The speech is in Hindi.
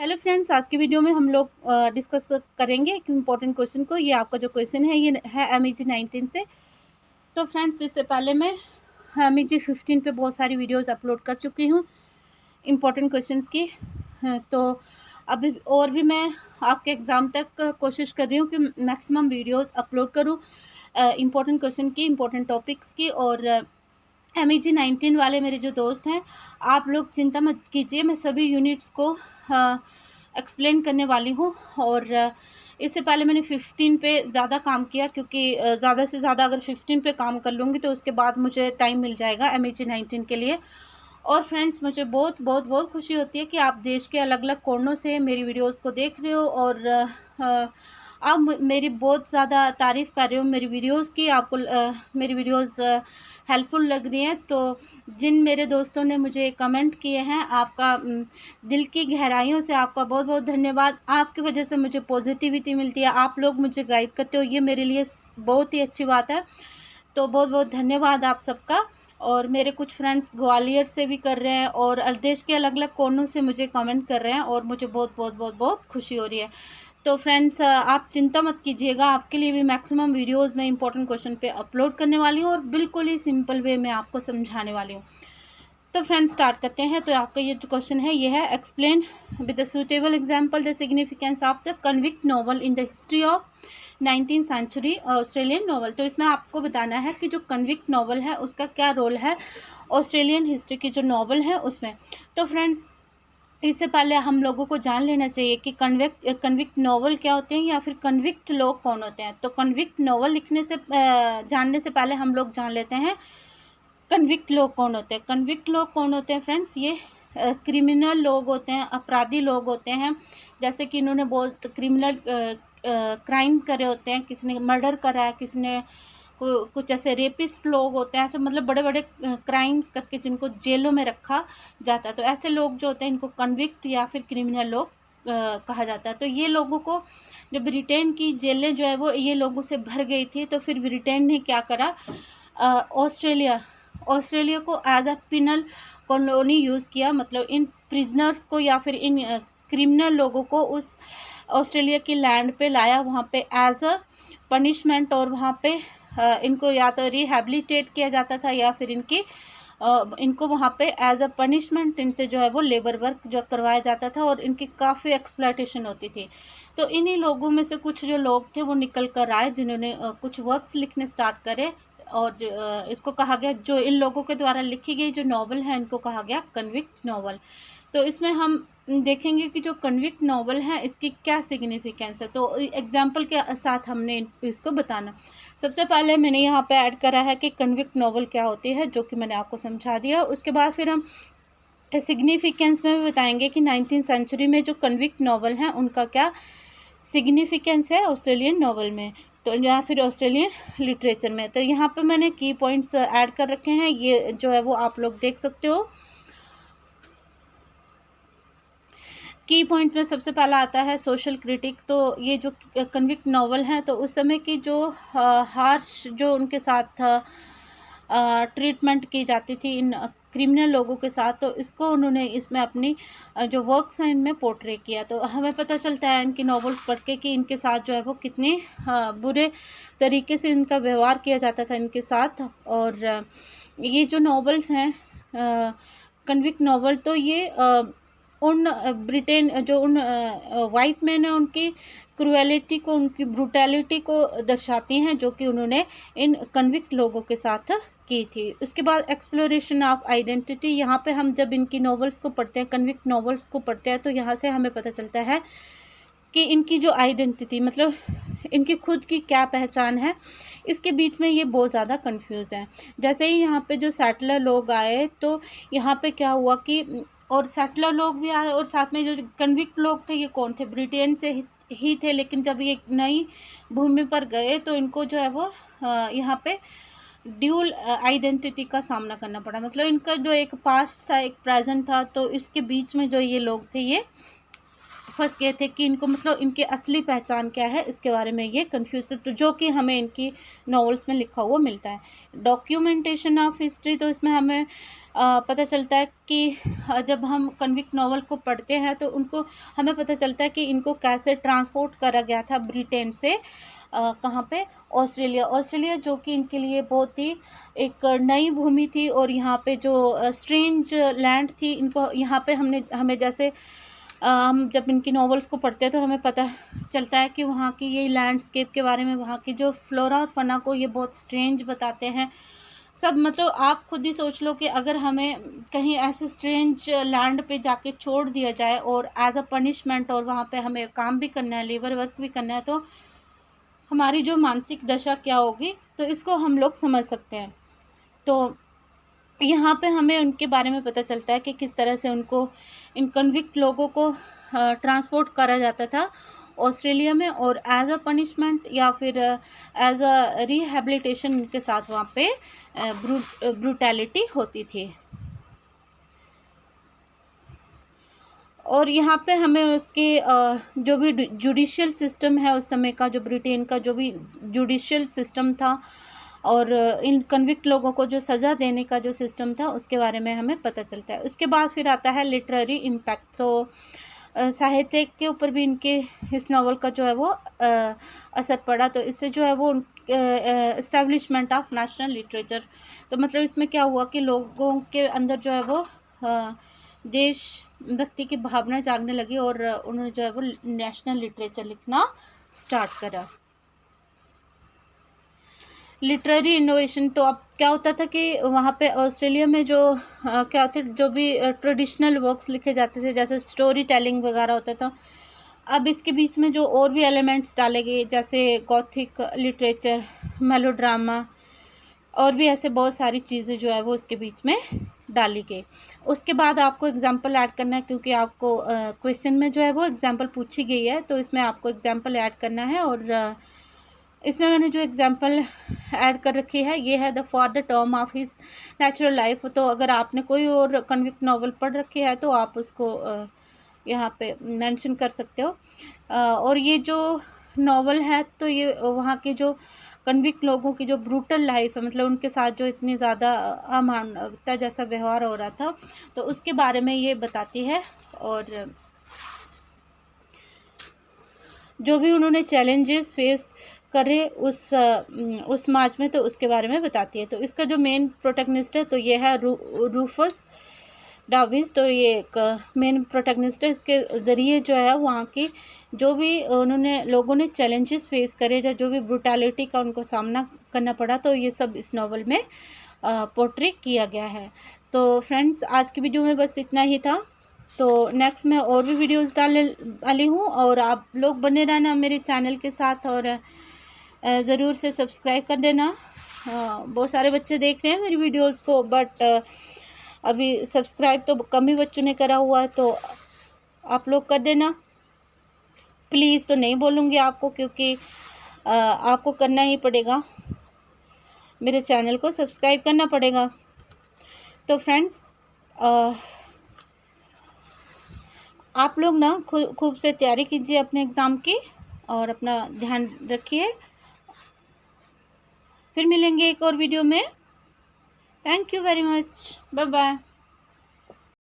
हेलो फ्रेंड्स, आज की वीडियो में हम लोग डिस्कस करेंगे एक इम्पॉर्टेंट क्वेश्चन को। ये आपका जो क्वेश्चन है ये है MEG 19 से। तो फ्रेंड्स, इससे पहले मैं MEG 15 पे बहुत सारी वीडियोस अपलोड कर चुकी हूँ इम्पॉर्टेंट क्वेश्चंस की। तो अभी और भी मैं आपके एग्ज़ाम तक कोशिश कर रही हूँ कि मैक्सिमम वीडियोस अपलोड करूँ इम्पॉर्टेंट क्वेश्चन की, इम्पॉर्टेंट टॉपिक्स की। और MEG 19 वाले मेरे जो दोस्त हैं, आप लोग चिंता मत कीजिए, मैं सभी यूनिट्स को एक्सप्लेन करने वाली हूँ। और इससे पहले मैंने 15 पे ज़्यादा काम किया, क्योंकि ज़्यादा से ज़्यादा अगर 15 पे काम कर लूँगी तो उसके बाद मुझे टाइम मिल जाएगा MEG 19 के लिए। और फ्रेंड्स, मुझे बहुत बहुत बहुत खुशी होती है कि आप देश के अलग अलग कोनों से मेरी वीडियोस को देख रहे हो और आप मेरी बहुत ज़्यादा तारीफ़ कर रहे हो मेरी वीडियोस की। आपको मेरी वीडियोस हेल्पफुल लग रही हैं। तो जिन मेरे दोस्तों ने मुझे कमेंट किए हैं, आपका दिल की गहराइयों से आपका बहुत बहुत धन्यवाद। आपकी वजह से मुझे पॉजिटिविटी मिलती है, आप लोग मुझे गाइड करते हो, ये मेरे लिए बहुत ही अच्छी बात है। तो बहुत बहुत धन्यवाद आप सबका। और मेरे कुछ फ्रेंड्स ग्वालियर से भी कर रहे हैं और देश के अलग अलग कोनों से मुझे कमेंट कर रहे हैं और मुझे बहुत बहुत बहुत बहुत खुशी हो रही है। तो फ्रेंड्स, आप चिंता मत कीजिएगा, आपके लिए भी मैक्सिमम वीडियोस मैं इंपॉर्टेंट क्वेश्चन पे अपलोड करने वाली हूँ और बिल्कुल ही सिंपल वे में आपको समझाने वाली हूँ। तो फ्रेंड्स, स्टार्ट करते हैं। तो आपका ये जो क्वेश्चन है ये है, explain with the suitable example the significance of the convict novel in the history of 19th century Australian novel. तो इसमें आपको बताना है कि जो कन्विक्ट नॉवल है उसका क्या रोल है ऑस्ट्रेलियन हिस्ट्री की जो नॉवल है उसमें। तो फ्रेंड्स, इससे पहले हम लोगों को जान लेना चाहिए कि कन्विक्ट नॉवल क्या होते हैं या फिर कन्विक्ट लोग कौन होते हैं। तो कन्विक्ट नॉवल लिखने से जानने से पहले हम लोग जान लेते हैं कन्विक्ट लोग कौन होते हैं। कन्विक्ट लोग कौन होते हैं फ्रेंड्स? ये क्रिमिनल लोग होते हैं, अपराधी लोग होते हैं। जैसे कि इन्होंने बहुत क्रिमिनल क्राइम करे होते हैं, किसी ने मर्डर करा है, किसी ने कुछ ऐसे रेपिस्ट लोग होते हैं, ऐसे मतलब बड़े बड़े क्राइम्स करके जिनको जेलों में रखा जाता है। तो ऐसे लोग जो होते हैं इनको कन्विक्ट या फिर क्रिमिनल लोग कहा जाता है। तो ये लोगों को जब ब्रिटेन की जेलें जो है वो ये लोगों से भर गई थी, तो फिर ब्रिटेन ने क्या करा, ऑस्ट्रेलिया को as a penal colony use किया। मतलब इन प्रिजनर्स को या फिर इन क्रिमिनल लोगों को उस ऑस्ट्रेलिया की लैंड पे लाया, वहाँ पे एज अ पनिशमेंट। और वहाँ पे इनको या तो रिहेबिलिटेट किया जाता था या फिर इनको वहाँ पे एज अ पनिशमेंट इनसे जो है वो लेबर वर्क जो करवाया जाता था और इनकी काफ़ी एक्सप्लॉयटेशन होती थी। तो इन्हीं लोगों में से कुछ जो लोग थे वो निकल कर आए, जिन्होंने कुछ वर्क्स लिखने स्टार्ट करे। और इसको कहा गया, जो इन लोगों के द्वारा लिखी गई जो नॉवल है इनको कहा गया कन्विक्ट नॉवल। तो इसमें हम देखेंगे कि जो कन्विक्ट नॉवल है इसकी क्या सिग्निफिकेंस है। तो एग्जाम्पल के साथ हमने इसको बताना। सबसे पहले मैंने यहाँ पे ऐड करा है कि कन्विक्ट नॉवल क्या होती है, जो कि मैंने आपको समझा दिया। उसके बाद फिर हम सिग्निफिकेंस में भी बताएंगे कि 19th सेंचुरी में जो कन्विक्ट नॉवल हैं उनका क्या सिग्निफिकेंस है ऑस्ट्रेलियन नॉवल में, तो या फिर ऑस्ट्रेलियन लिटरेचर में। तो यहाँ पे मैंने की पॉइंट्स ऐड कर रखे हैं, ये जो है वो आप लोग देख सकते हो। की पॉइंट में सबसे पहला आता है सोशल क्रिटिक। तो ये जो कन्विक्ट नॉवल हैं तो उस समय की जो हार्श जो उनके साथ ट्रीटमेंट की जाती थी इन क्रिमिनल लोगों के साथ, तो इसको उन्होंने इसमें अपनी जो वर्क्स हैं इनमें पोर्ट्रे किया। तो हमें पता चलता है इनकी नॉवेल्स पढ़ के कि इनके साथ जो है वो कितने बुरे तरीके से इनका व्यवहार किया जाता था इनके साथ। और ये जो नॉवेल्स हैं कन्विक्ट नॉवल, तो ये उन ब्रिटेन जो उन वाइट मैन है उनकी क्रुएलिटी को, उनकी ब्रूटैलिटी को दर्शाती हैं, जो कि उन्होंने इन कन्विक्ट लोगों के साथ की थी। उसके बाद एक्सप्लोरेशन ऑफ आइडेंटिटी। यहाँ पे हम जब इनकी नॉवेल्स को पढ़ते हैं, कन्विक्ट नॉवेल्स को पढ़ते हैं, तो यहाँ से हमें पता चलता है कि इनकी जो आइडेंटिटी, मतलब इनकी खुद की क्या पहचान है, इसके बीच में ये बहुत ज़्यादा कंफ्यूज हैं। जैसे ही यहाँ पे जो सेटलर लोग आए, तो यहाँ पे क्या हुआ कि और सेटलर लोग भी आए और साथ में जो कन्विक्ट लोग थे ये कौन थे, ब्रिटेन से ही थे। लेकिन जब ये नई भूमि पर गए तो इनको जो है वो यहाँ पे ड्यूल आइडेंटिटी का सामना करना पड़ा। मतलब इनका जो एक पास्ट था, एक प्रेजेंट था, तो इसके बीच में जो ये लोग थे ये फंस गए थे कि इनको मतलब इनकी असली पहचान क्या है, इसके बारे में ये कंफ्यूज थे, तो जो कि हमें इनकी नॉवेल्स में लिखा हुआ मिलता है। डॉक्यूमेंटेशन ऑफ हिस्ट्री, तो इसमें हमें पता चलता है कि जब हम कन्विक्ट नॉवल को पढ़ते हैं तो उनको हमें पता चलता है कि इनको कैसे ट्रांसपोर्ट करा गया था ब्रिटेन से कहाँ पे, ऑस्ट्रेलिया जो कि इनके लिए बहुत ही एक नई भूमि थी, और यहाँ पे जो स्ट्रेंज लैंड थी, इनको यहाँ पे हमें जैसे हम जब इनकी नॉवेल्स को पढ़ते हैं तो हमें पता चलता है कि वहाँ की ये लैंडस्केप के बारे में, वहाँ की जो फ्लोरा और फना को ये बहुत स्ट्रेंज बताते हैं सब। मतलब आप खुद ही सोच लो कि अगर हमें कहीं ऐसे स्ट्रेंज लैंड पे जाके छोड़ दिया जाए और एज अ पनिशमेंट, और वहाँ पे हमें काम भी करना है, लेबर वर्क भी करना है, तो हमारी जो मानसिक दशा क्या होगी, तो इसको हम लोग समझ सकते हैं। तो यहाँ पे हमें उनके बारे में पता चलता है कि किस तरह से उनको, इन कन्विक्ट लोगों को ट्रांसपोर्ट करा जाता था ऑस्ट्रेलिया में, और एज अ पनिशमेंट या फिर एज अ रिहेबिलिटेशन इनके साथ वहाँ पे ब्रूटैलिटी होती थी। और यहाँ पे हमें उसके जो भी जुडिशियल सिस्टम है उस समय का, जो ब्रिटेन का जो भी जुडिशियल सिस्टम था, और इन कन्विक्ट लोगों को जो सज़ा देने का जो सिस्टम था, उसके बारे में हमें पता चलता है। उसके बाद फिर आता है लिटरेरी इम्पैक्ट। तो साहित्य के ऊपर भी इनके इस नावल का जो है वो असर पड़ा। तो इससे जो है वो इस्टेब्लिशमेंट ऑफ नेशनल लिटरेचर, तो मतलब इसमें क्या हुआ कि लोगों के अंदर जो है वो देशभक्ति की भावना जागने लगी, और उन्होंने जो है वो नेशनल लिटरेचर लिखना स्टार्ट करा। लिटरेरी इनोवेशन, तो अब क्या होता था कि वहाँ पे ऑस्ट्रेलिया में जो क्या होते, जो भी ट्रेडिशनल वर्क्स लिखे जाते थे, जैसे स्टोरी टेलिंग वगैरह होता था, अब इसके बीच में जो और भी एलिमेंट्स डाले गए, जैसे गॉथिक लिटरेचर, मेलोड्रामा, और भी ऐसे बहुत सारी चीज़ें जो है वो इसके बीच में डाली गई। उसके बाद आपको एग्जाम्पल ऐड करना है, क्योंकि आपको क्वेश्चन में जो है वो एग्जाम्पल पूछी गई है, तो इसमें आपको एग्जाम्पल ऐड करना है। और इसमें मैंने जो एग्जाम्पल ऐड कर रखी है, ये है the father Tom of his natural life. तो अगर आपने कोई और कन्विक्ट नॉवल पढ़ रखी है तो आप उसको यहाँ पे मेंशन कर सकते हो। और ये जो नॉवल है, तो ये वहाँ के जो कन्विक्ट लोगों की जो ब्रूटल लाइफ है, मतलब उनके साथ जो इतनी ज़्यादा अमानवता जैसा व्यवहार हो रहा था, तो उसके बारे में ये बताती है। और जो भी उन्होंने चैलेंजेस फेस करे उस समाज में, तो उसके बारे में बताती है। तो इसका जो मेन प्रोटैगनिस्ट है, तो ये है रूफस डाविस। तो ये एक मेन प्रोटैगनिस्ट है। इसके ज़रिए जो है वहाँ की जो भी उन्होंने लोगों ने चैलेंजेस फेस करे, जो भी ब्रूटैलिटी का उनको सामना करना पड़ा, तो ये सब इस नावल में पोर्ट्रे किया गया है। तो फ्रेंड्स, आज की वीडियो में बस इतना ही था। तो नेक्स्ट मैं और भी वीडियोस डालने वाली हूँ, और आप लोग बने रहना मेरे चैनल के साथ, और ज़रूर से सब्सक्राइब कर देना। बहुत सारे बच्चे देख रहे हैं मेरी वीडियोस को, बट अभी सब्सक्राइब तो कम ही बच्चों ने करा हुआ है, तो आप लोग कर देना प्लीज़। तो नहीं बोलूँगी आपको, क्योंकि आपको करना ही पड़ेगा, मेरे चैनल को सब्सक्राइब करना पड़ेगा। तो फ्रेंड्स, आप लोग ना खूब से तैयारी कीजिए अपने एग्ज़ाम की, और अपना ध्यान रखिए। फिर मिलेंगे एक और वीडियो में। Thank you very much, bye bye.